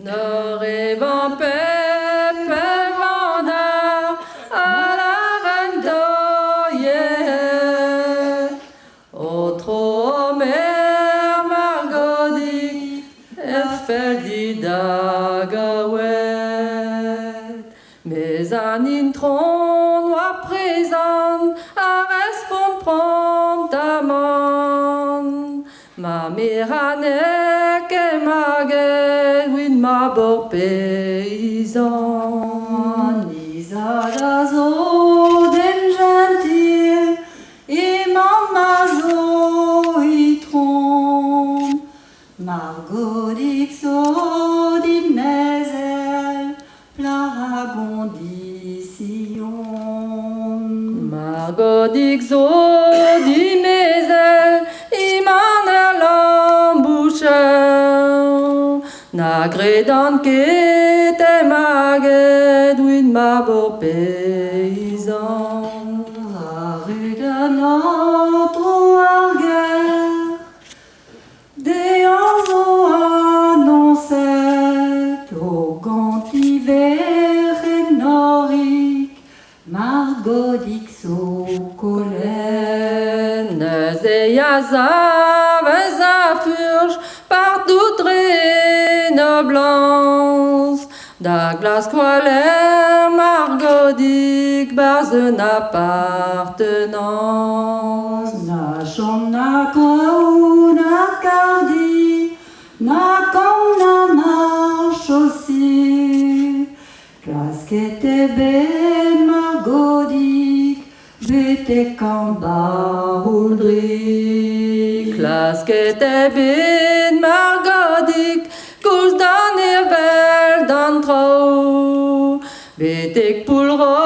N'aurait-on Pepe Vandar à la rendoyer? Otro mer Margodi Erfeldi Dagawet. Mais un intron à présent à répondre promptement. Ma miranek et ma gueule, oui, ma beau paysan. Isadazo den gentil, imam mazo itron, Margodixo d'Imnezel, Plaragondition. Margodixo d'Imnezel, Imanel emboucheur, Nagredan kete maged, oui, ma beau paysan. Rue de notre arguer, des oiseaux annonçaient au gantiver et norique, Margodixo colère. Nezeyaza, veza furge, partout traîne blanche, da glace qualer, margodique, base une appartenance. Na chom na kou na cardi, na kom na marche aussi. Klasquete ben margodique, bete kamba huldrik. Klaskete bin margodique, cous dan evel dan trou. Betek poulro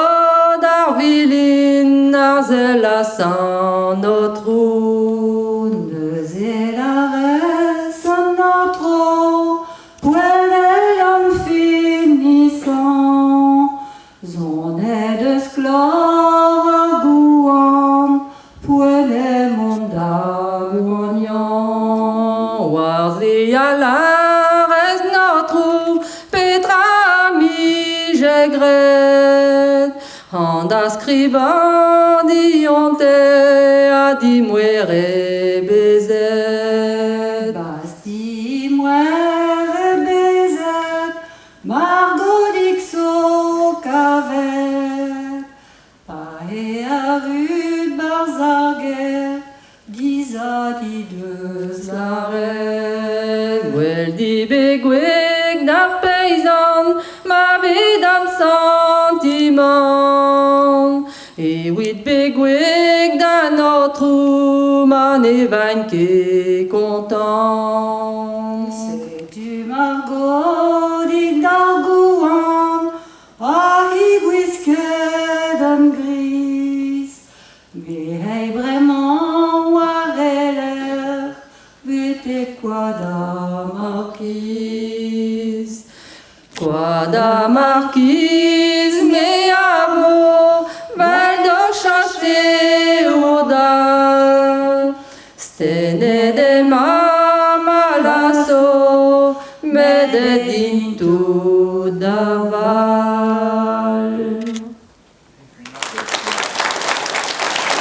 dar vilin, ar zela san notre Neus e la res an notre, pouelle l'homme finissant, zon eus clor a gouan, pouelle mond a gougnan. Warzi a la res notre, petra mi jegret, handa scriban dionte a dimwere bezet. Basti muere bezet, Margodixo cavet, pae a rue Barzarguer, dizadi deus la reine. Gwell di begweg na paysan, ma vid am sentiment. Et wit begweg da notre man evain ket content. C'est du Margodic d'Argouan, a higuisket an gris, mais hey vraiment wareler, vete quoi da marquise. Quoi da marquise, me avo, val do chaste ourdal. Stene de mamalasso, medet in tout daval.